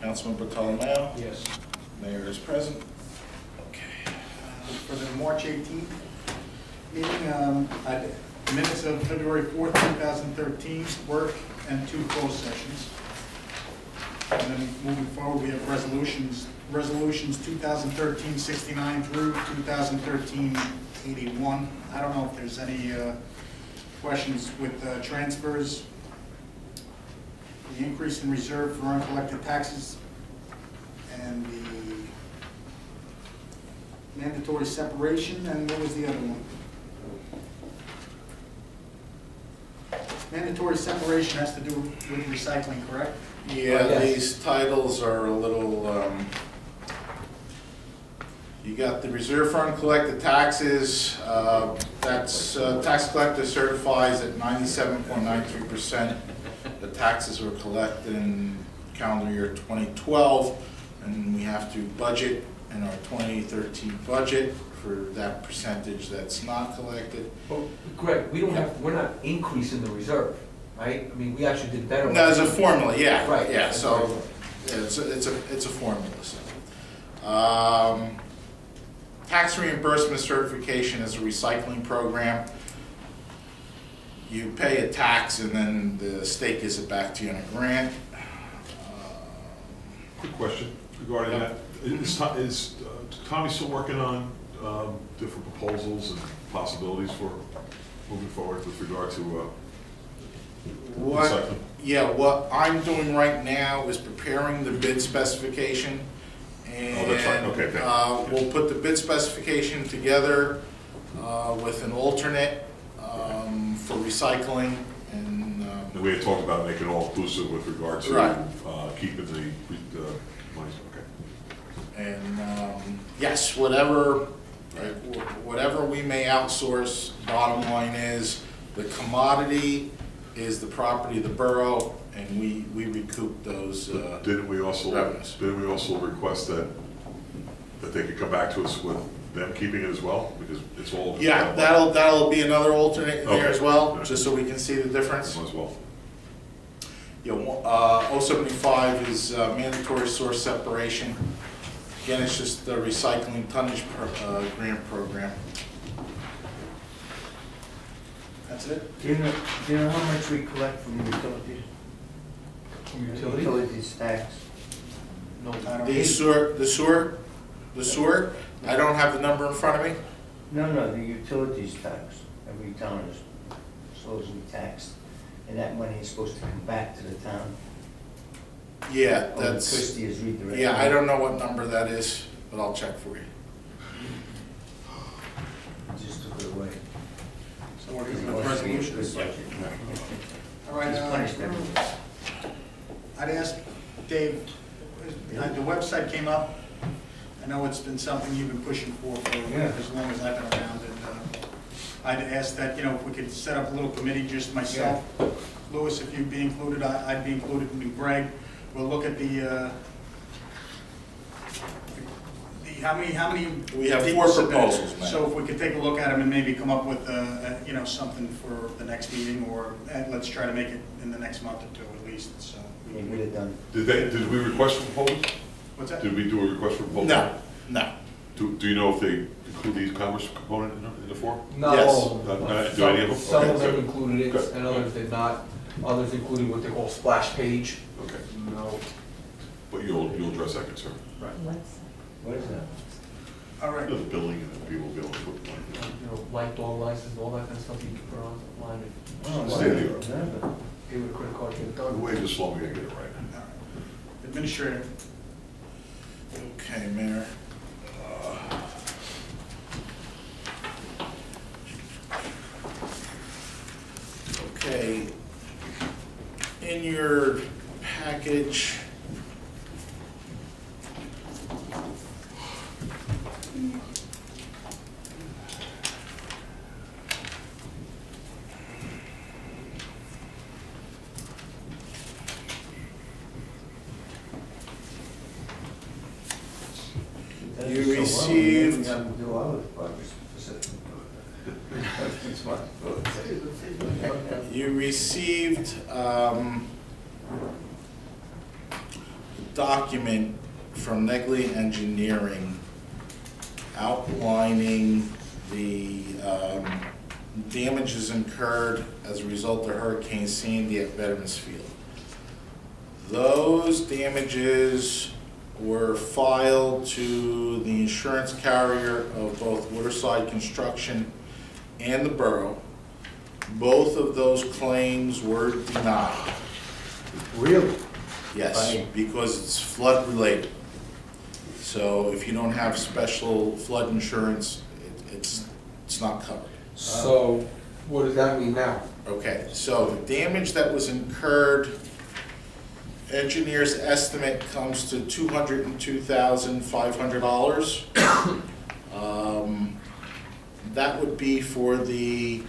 Councilman Bartolomeo? Yes. Mayor is present. Okay. For the March 18th meeting, minutes of February 4th, 2013, work and 2 closed sessions. And then moving forward, we have resolutions 2013-69 through 2013-81. I don't know if there's any questions with transfers, the increase in reserve for uncollected taxes, and the mandatory separation, and what was the other one? Mandatory separation has to do with recycling, correct? Yeah, yes. These titles are a little, you got the reserve for uncollected taxes, that's tax collector certifies at 97.93%. The taxes were collected in calendar year 2012, and we have to budget in our 2013 budget for that percentage that's not collected. Well, Greg, we don't have, we're not increasing the reserve, right? I mean, we actually did better. No, it's a formula, yeah. Right. Yeah, so it's a formula. So. Tax reimbursement certification is a recycling program. You pay a tax and then the state gives it back to you in a grant. Quick question regarding that. Is Tommy still working on different proposals and possibilities for moving forward with regard to recycling? Yeah, what I'm doing right now is preparing the bid specification. And that's right. Okay, we'll put the bid specification together with an alternate for recycling. And we had talked about making it all inclusive with regard to keeping the money. Okay. And yes, whatever we may outsource, bottom line is the commodity is the property of the borough, and we recoup those didn't we also revenues. Didn't we also request that they could come back to us with them keeping it as well, because it's all that'll be another alternate in there as well, okay. just so we can see the difference. As well. Yeah, 075 is mandatory source separation. Again, it's just the recycling tonnage grant program. That's it. Do you know how much we collect from utilities? Utilities tax? No. The sewer. I don't have the number in front of me. No, the utilities tax. Every town is supposedly taxed, and that money is supposed to come back to the town. Yeah, that's. Christie is redirected. Yeah, I don't know what number that is, but I'll check for you. Just took it away. So we're going to resolution. All right. I'd ask Dave. The website came up. I know it's been something you've been pushing for as long as I've been around, and I'd ask that if we could set up a little committee, just myself, Louis, if you'd be included, I'd be included, and Greg. We'll look at the how many we have 4 proposals, man. So if we could take a look at them and maybe come up with something for the next meeting, or let's try to make it in the next month or 2 at least. So we can get it done. Did we request for proposals? What's that? Did we do a request for proposal? No. Do you know if they include the e-commerce component in the 4? Not Yes. all of them. Do any of them? Some Okay, of them good. included it, Good. and others did not. Others included what they call splash page. Okay. No. But you'll address that concern. Right. What is that? All right. The billing and then people will be able to put the money. Light dog license, all that kind of stuff you can put online. State of the art. Pay with a credit card, get it The done. way just slow me to get it right. All right. Administrator. Okay, Mayor. Okay. In your package, you received. You received document from Negley Engineering outlining the damages incurred as a result of Hurricane Sandy at Veterans Field. Those damages were filed to the insurance carrier of both Waterside Construction and the borough. Both of those claims were denied. Really? Yes, Right. because it's flood related. So if you don't have special flood insurance, it's not covered. So, what does that mean now? Okay, so the damage that was incurred, engineer's estimate comes to $202,500. That would be for the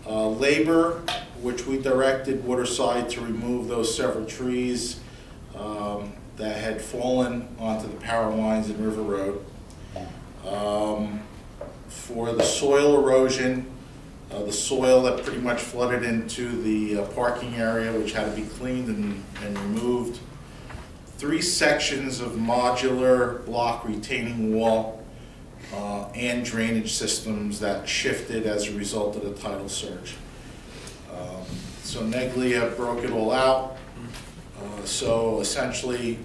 labor, which we directed Waterside to remove those several trees that had fallen onto the power lines in River Road. For the soil erosion, the soil that pretty much flooded into the parking area, which had to be cleaned and removed. 3 sections of modular block retaining wall and drainage systems that shifted as a result of the tidal surge. So Neglia broke it all out. So essentially,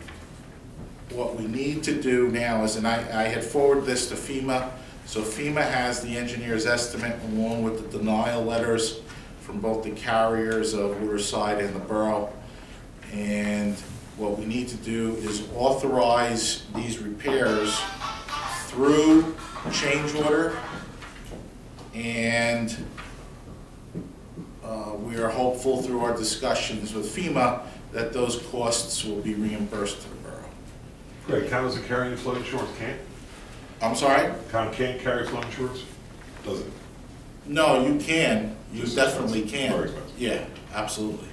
what we need to do now is, and I had forwarded this to FEMA, so FEMA has the engineer's estimate along with the denial letters from both the carriers of Waterside and the borough. And what we need to do is authorize these repairs through change order, and we are hopeful through our discussions with FEMA that those costs will be reimbursed to the borough. Great, town doesn't carry any flood insurance, can't? I'm sorry? Town can't carry flood insurance? Does it? No, you can. You Just definitely expensive. can. Very expensive. Yeah, absolutely.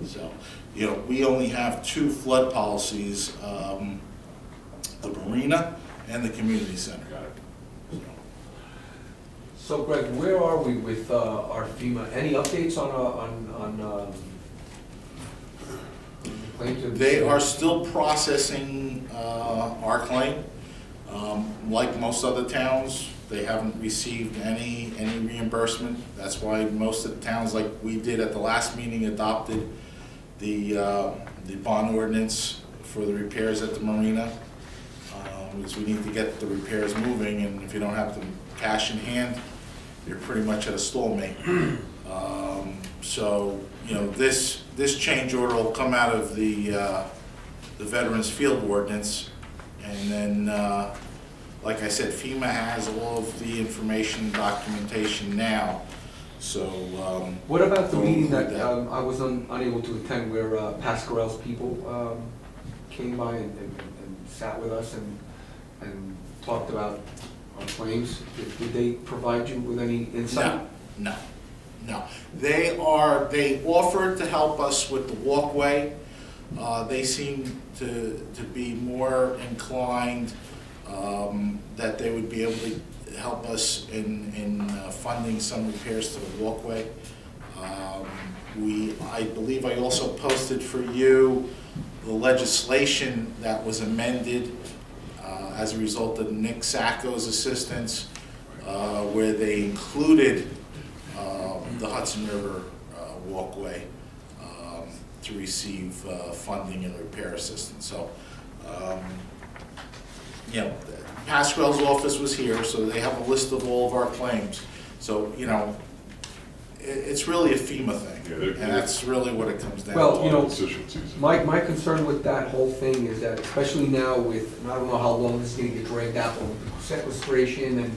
So, you know, we only have 2 flood policies, the marina and the community center. Got it. So Greg, where are we with our FEMA? Any updates on claims? They are still processing our claim. Like most other towns, they haven't received any reimbursement. That's why most of the towns, like we did at the last meeting, adopted the bond ordinance for the repairs at the marina. Because we need to get the repairs moving, and if you don't have the cash in hand, you're pretty much at a stalemate. So, you know, this change order will come out of the Veterans Field Ordinance, and then, like I said, FEMA has all of the information and documentation now, so. What about the we'll meeting include that I was unable to attend, where Pascarell's people came by and sat with us and talked about our claims? Did they provide you with any insight? No. They offered to help us with the walkway. They seem to be more inclined that they would be able to help us in funding some repairs to the walkway. I believe I also posted for you the legislation that was amended as a result of Nick Sacco's assistance, where they included the Hudson River walkway to receive funding and repair assistance. So, you know, Pasquale's office was here, so they have a list of all of our claims. So, you know, it's really a FEMA thing, Yeah, and that's really what it comes down to. Well, you know, Constituencies. my concern with that whole thing is that, especially now with, and I don't know how long this is gonna get dragged out, but with the sequestration and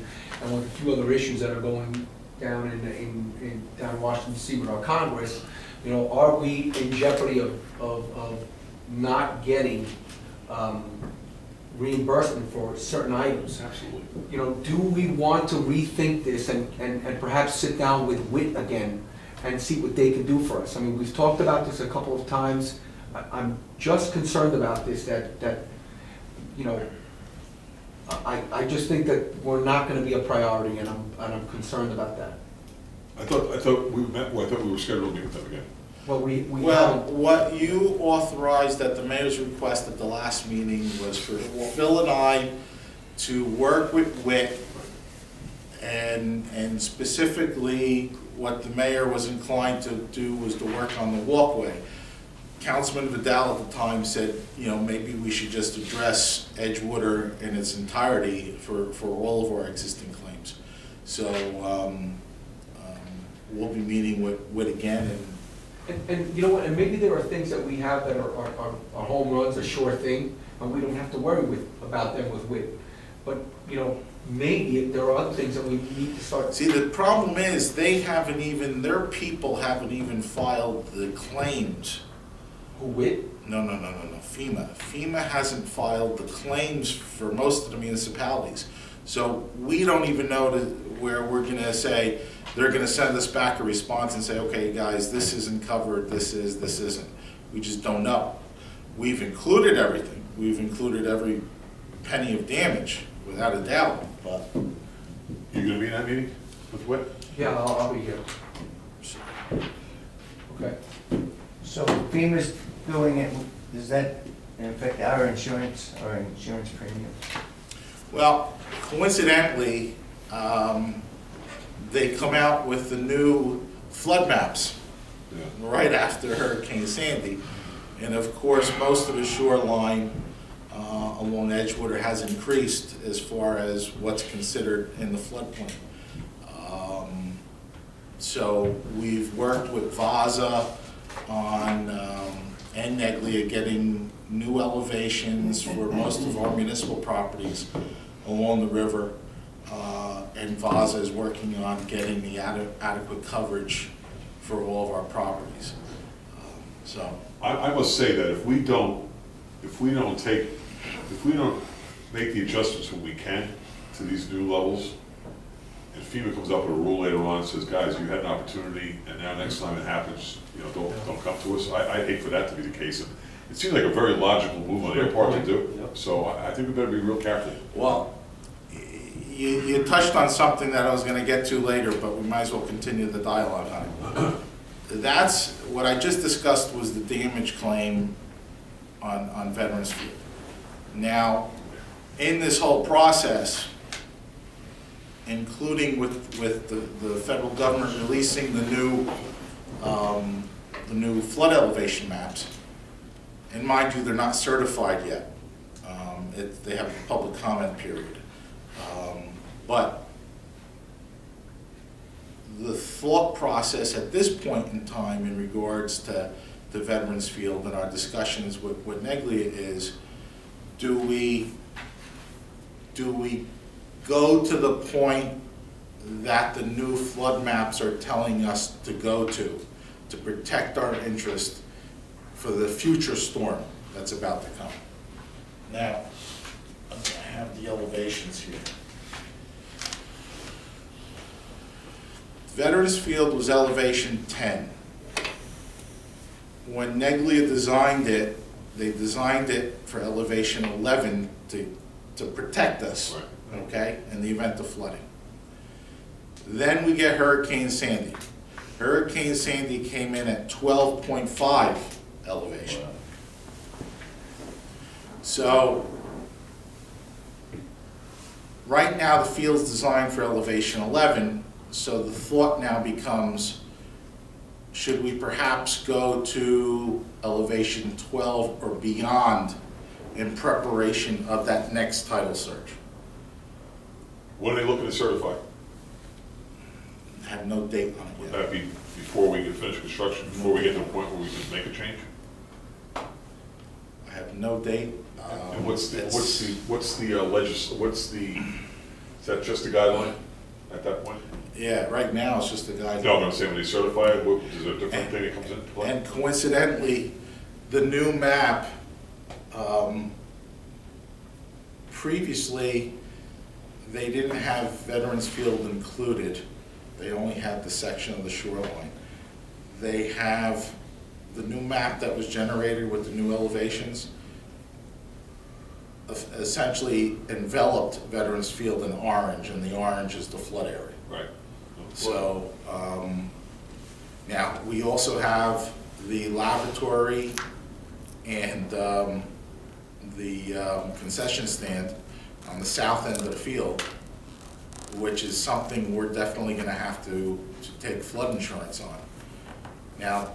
with a few other issues that are going down in down Washington DC with our Congress, you know, are we in jeopardy of not getting reimbursement for certain items? Absolutely. You know, do we want to rethink this and perhaps sit down with WIT again and see what they can do for us? I mean, we've talked about this a couple of times. I'm just concerned about this, that you know, I just think that we're not gonna be a priority, and I'm concerned about that. I thought we met, well, I thought we were scheduled to meet with them again. Well, we Well, haven't, what you authorized at the mayor's request at the last meeting was for Phil and I to work with WIT, and specifically what the mayor was inclined to do was to work on the walkway. Councilman Vidal at the time said, you know, maybe we should just address Edgewater in its entirety for all of our existing claims. So we'll be meeting with WIT again, and you know what, and maybe there are things that we have that are home runs, a sure thing, and we don't have to worry about them with WIT. But, you know, maybe there are other things that we need to start. See, the problem is their people haven't even filed the claims. Who, WIT? No, FEMA. FEMA hasn't filed the claims for most of the municipalities. So we don't even know where we're gonna say, they're gonna send us back a response and say, okay, guys, this isn't covered, this isn't. We just don't know. We've included everything. We've included every penny of damage, without a doubt, but. You gonna be in that meeting with WIT? Yeah, I'll be here. Okay. So FEMA's doing it, does that affect our insurance premium? Well, coincidentally, they come out with the new flood maps right after Hurricane Sandy. And of course, most of the shoreline along Edgewater has increased as far as what's considered in the floodplain. So we've worked with VAZA on, and Neglia, getting new elevations for most of our municipal properties along the river. And VAZA is working on getting the adequate coverage for all of our properties. So I must say that if we don't make the adjustments when we can to these new levels, and FEMA comes up with a rule later on and says, guys, you had an opportunity, and now next time it happens, you know, don't come to us. I hate for that to be the case. And it seems like a very logical move on their part to do. So I think we better be real careful. well, you touched on something that I was going to get to later, but we might as well continue the dialogue on it. That's what I just discussed, was the damage claim on Veterans Field. Now, in this whole process, including with the federal government releasing the new flood elevation maps, and mind you, they're not certified yet. They have a public comment period. But the thought process at this point in time in regards to the Veterans Field and our discussions with Neglia is, do we go to the point that the new flood maps are telling us to go to protect our interest for the future storm that's about to come? Now, I have the elevations here. Veterans Field was elevation 10. When Neglia designed it, they designed it for elevation 11 to protect us, Right. okay, in the event of flooding. Then we get Hurricane Sandy. Hurricane Sandy came in at 12.5 elevation. So, right now the field's designed for elevation 11, so the thought now becomes, should we perhaps go to elevation 12 or beyond in preparation of that next tidal surge? When are they looking to certify? I have no date on Would it yet. that be before we can finish construction, before we get to a point where we can make a change? I have no date. And is that just a guideline at that point? Yeah, right now it's just a guide. No, I'm saying when they certify it, is there a different thing that comes into play? And coincidentally, the new map, previously, they didn't have Veterans Field included. They only had the section of the shoreline. They have the new map that was generated with the new elevations, essentially enveloped Veterans Field in orange, and the orange is the flood area. Right. So, now, we also have the lavatory and the concession stand on the south end of the field, which is something we're definitely gonna have to take flood insurance on. Now,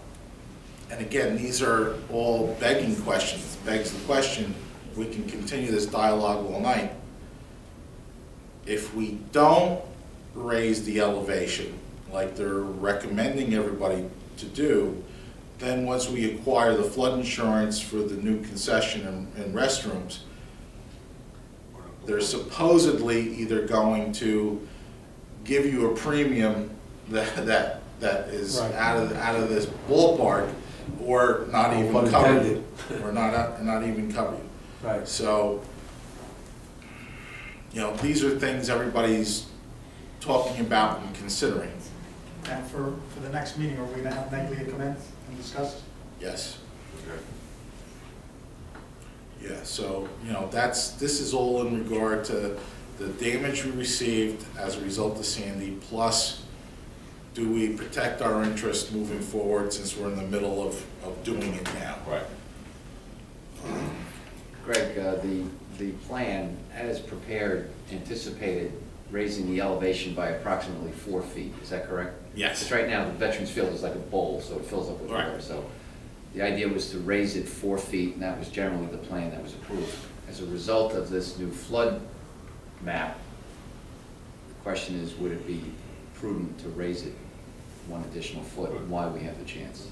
and again, these are all begging questions. Begs the question, we can continue this dialogue all night. If we don't raise the elevation, like they're recommending everybody to do, then once we acquire the flood insurance for the new concession and restrooms, they're supposedly either going to give you a premium that is Right. out of this ballpark, or not No even pun cover intended. you, or not even cover you. Right. So, you know, these are things everybody's talking about and considering. And for the next meeting, are we gonna have Neglia come in and discuss? Yes. Okay. Yeah, so, you know, this is all in regard to the damage we received as a result of Sandy, plus do we protect our interest moving forward since we're in the middle of doing it now? Right. Greg, the plan, as prepared, anticipated raising the elevation by approximately 4 feet, is that correct? Yes. Because right now, the Veterans Field is like a bowl, so it fills up with Right. water. So the idea was to raise it 4 feet, and that was generally the plan that was approved. As a result of this new flood map, the question is, would it be prudent to raise it 1 additional foot, and why we have the chance,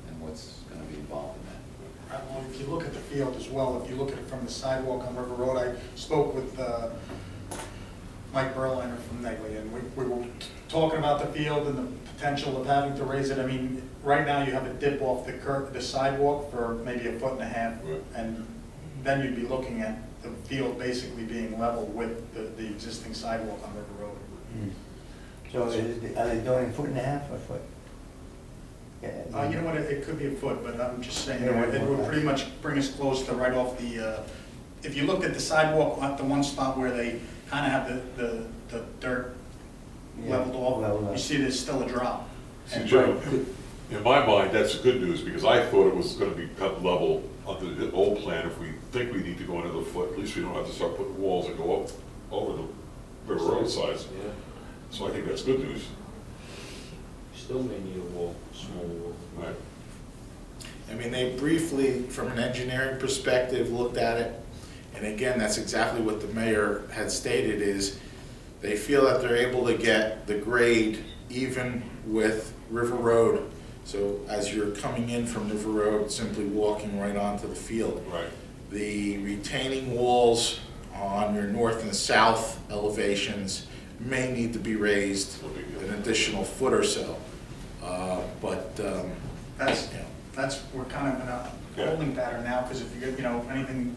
and what's going to be involved in that? Well, if you look at the field as well, if you look at it from the sidewalk on River Road, I spoke with Mike Berliner from Neglia, and we were talking about the field and the potential of having to raise it. I mean, right now you have a dip off the sidewalk for maybe 1.5 feet, Right. and then you'd be looking at the field basically being level with the existing sidewalk on River Road. So are they doing 1.5 feet or 1 foot? Yeah. You know what, it could be 1 foot, but I'm just saying, Yeah, it would pretty much bring us close to right off the, if you looked at the sidewalk at the one spot where they kind of have the dirt Yeah, leveled off, leveled you off. see there's still a drop. See, And- Joe, in my mind, that's good news, because I thought it was gonna be cut level under the old plan. If we think we need to go another foot, at least we don't have to start putting walls that go up over the River Road sides. Yeah, So I think that's good news. still may need a wall, small wall. Right. I mean, they briefly, from an engineering perspective, looked at it, and again, that's exactly what the mayor had stated, is they feel that they're able to get the grade even with River Road. So as you're coming in from River Road, simply walking right onto the field. Right. The retaining walls on your north and south elevations may need to be raised No big deal. an additional foot or so. But, That's, you know, we're kind of in a Yeah. holding pattern now, because if you get, anything,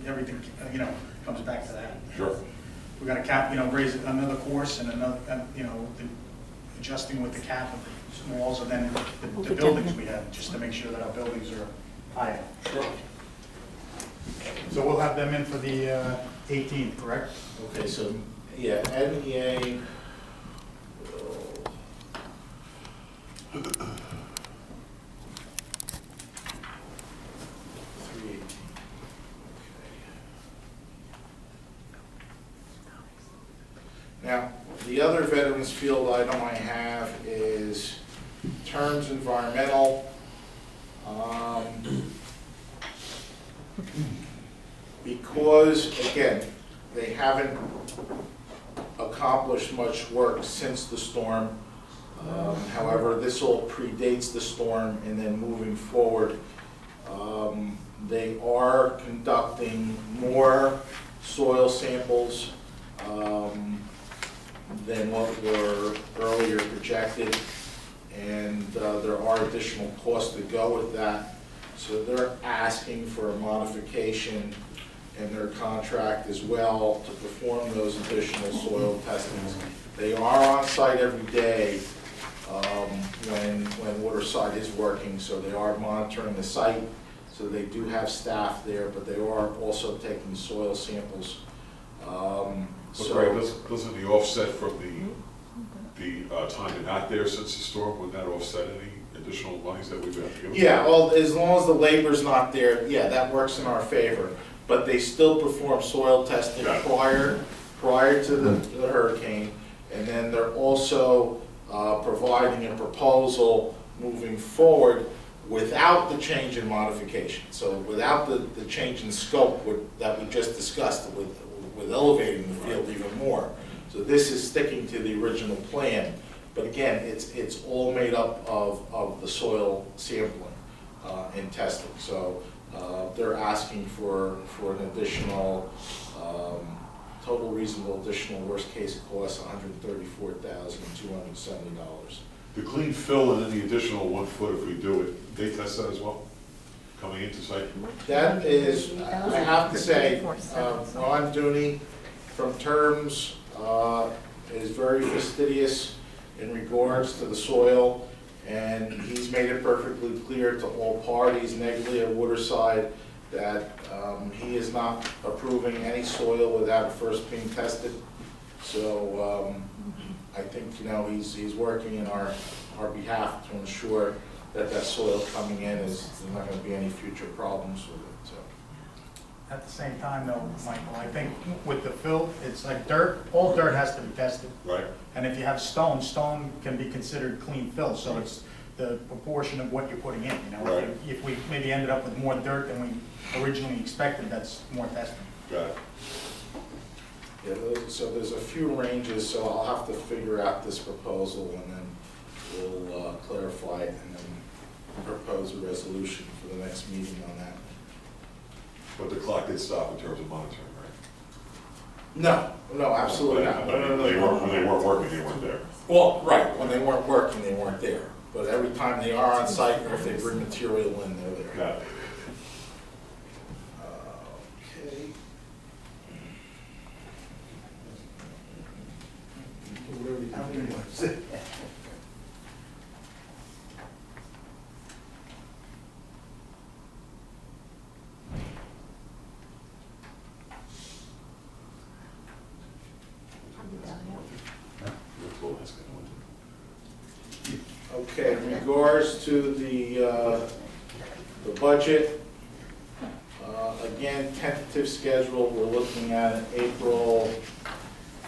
everything, comes back to that. Sure. We got to cap, raise another course and another, adjusting with the cap of the walls, and then the buildings we have, just to make sure that our buildings are higher. Sure. So we'll have them in for the 18th, correct? okay, so, yeah, NEA. Now, the other Veterans Field item I have is Terms Environmental. Because, again, they haven't accomplished much work since the storm. However, this all predates the storm, and then moving forward, they are conducting more soil samples than what were earlier projected, and there are additional costs to go with that. So they're asking for a modification in their contract as well to perform those additional soil testings. They are on site every day when Waterside is working, so they are monitoring the site. So they do have staff there, but they are also taking soil samples. But Greg, doesn't the offset from the time they're not there since the storm, would that offset any additional monies that we've got to give? Yeah, well, as long as the labor's not there, yeah, that works in our favor. But they still perform soil testing Got it. prior to the hurricane. And then they're also providing a proposal moving forward without the change in modification. So without the change in scope that we just discussed with elevating the field even more. So this is sticking to the original plan. But again, it's all made up of the soil sampling and testing. So they're asking for an additional, total reasonable additional worst case cost, $134,270. The clean fill and then the additional 1 foot if we do it, they test that as well, coming into site? That is, I have to say, Ron Dooney from Terms is very fastidious in regards to the soil, and he's made it perfectly clear to all parties, Negley and Waterside, that he is not approving any soil without it first being tested. So I think, you know, he's working in our behalf to ensure that soil coming in there's not going to be any future problems with it. So. At the same time though, Michael, I think with the fill, it's like dirt, all dirt has to be tested. Right. And if you have stone, stone can be considered clean fill, so it's the proportion of what you're putting in, you know? Right. If we maybe ended up with more dirt than we originally expected, that's more testing. Got it. Yeah, so there's a few ranges, so I'll have to figure out this proposal and then we'll clarify it and then propose a resolution for the next meeting on that. But the clock did stop in terms of monitoring, right? No, absolutely not. When they weren't working, they weren't there. Well, right, when they weren't working, they weren't there. But every time they are on site, or if they bring material in, they're there. Got it. Okay. Whatever you want to say. Okay, in regards to the budget, again, tentative schedule, we're looking at April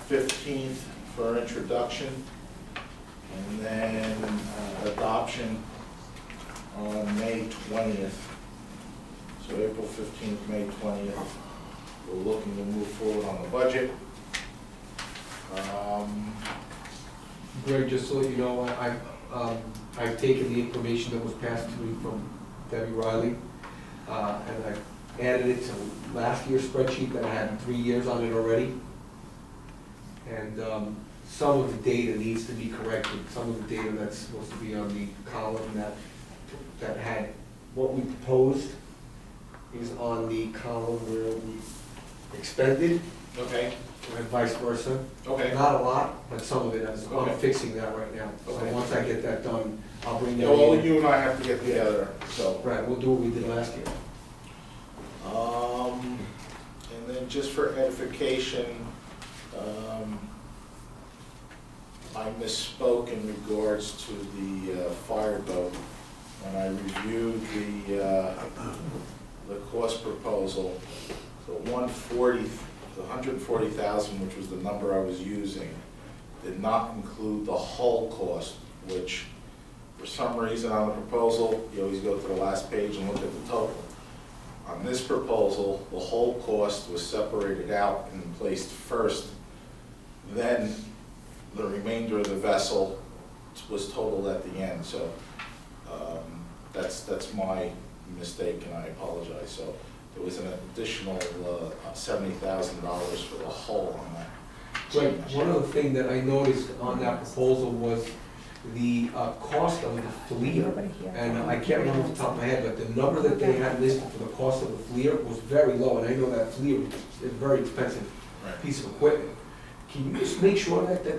15th for introduction, and then adoption on May 20th. So April 15th, May 20th, we're looking to move forward on the budget. Greg, just so you know, I've taken the information that was passed to me from Debbie Riley, and I've added it to last year's spreadsheet that I had 3 years on it already. And some of the data needs to be corrected. Some of the data that's supposed to be on the column that had what we proposed is on the column where we expended, Okay. and vice versa. Okay. Not a lot, but some of it is. Okay. I'm fixing that right now. So Okay. once I get that done, I'll bring that Yeah, well, in. you and I have to get together, so. Right, we'll do what we did last year. And then just for edification, I misspoke in regards to the fire boat. When I reviewed the cost proposal, the 140,000, which was the number I was using, did not include the whole cost, which for some reason on the proposal, you always go to the last page and look at the total. On this proposal, the whole cost was separated out and placed first, then the remainder of the vessel was totaled at the end. So that's my mistake, and I apologize. So there was an additional $70,000 for the whole on that. Greg, one other thing that I noticed on that proposal was the cost of the FLIR, and I can't remember off the top of my head, but the number that they had listed for the cost of the FLIR was very low, and I know that FLIR is a very expensive piece of equipment. Can you just make sure that they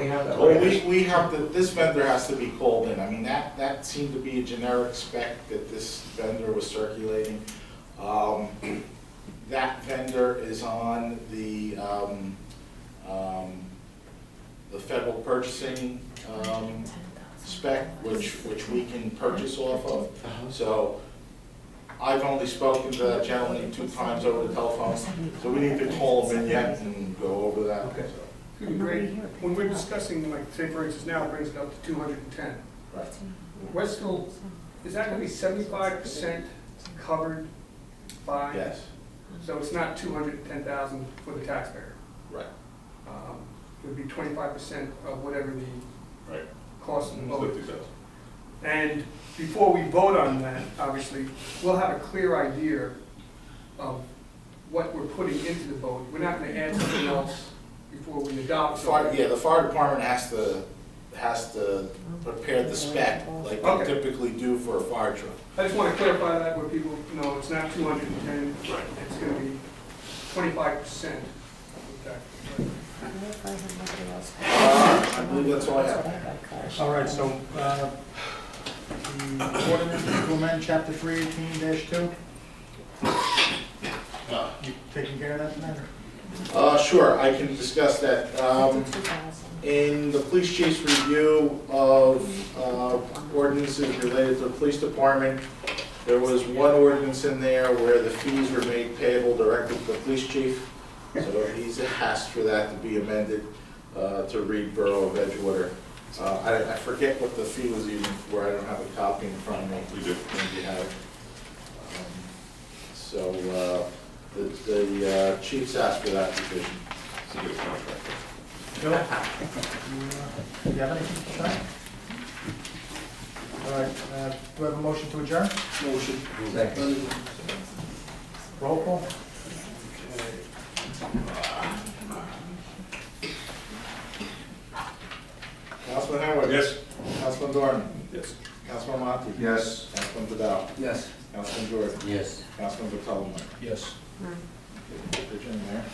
have that? Well, we have to, this vendor has to be called in. I mean, that seemed to be a generic spec that this vendor was circulating. That vendor is on the federal purchasing spec, which we can purchase off of. So I've only spoken to that gentleman 2 times over the telephone, so we need to call him in yet and go over that. Okay. So, Great. When we're discussing, like, say for instance, now it brings it up to 210. right. We're still, is that gonna be 75% covered by? Yes, So it's not 210,000 for the taxpayer? right. It would be 25% of whatever the Right. cost of the boat. 50,000. And before we vote on that, obviously, we'll have a clear idea of what we're putting into the boat. We're not gonna add something else before we adopt something. Yeah, the fire department has to prepare the spec, like they Okay. typically do for a fire truck. I just wanna clarify that where people know it's not 210, it's gonna be 25%. I believe that's all I have. All right, so, the ordinance to amend chapter 318-2. You taking care of that tonight? Sure, I can discuss that. In the police chief's review of ordinances related to the police department, there was one ordinance in there where the fees were made payable directly to the police chief. So he's asked for that to be amended to read Borough of Edgewater. I forget what the fee was even for, I don't have a copy in front of me. We do. Maybe you have it. So the chief's asked for that division. It's a good contract. Bill? You have anything to say? All right, do we have a motion to adjourn? Motion. Roll call? Councilman Henwick. Yes. Councilman Dorn. Yes. Councilman Monti. Yes. Councilman Vidal. Yes. Councilman Jordan. Yes. Councilman Vitello. Yes. Virginia, Mayor.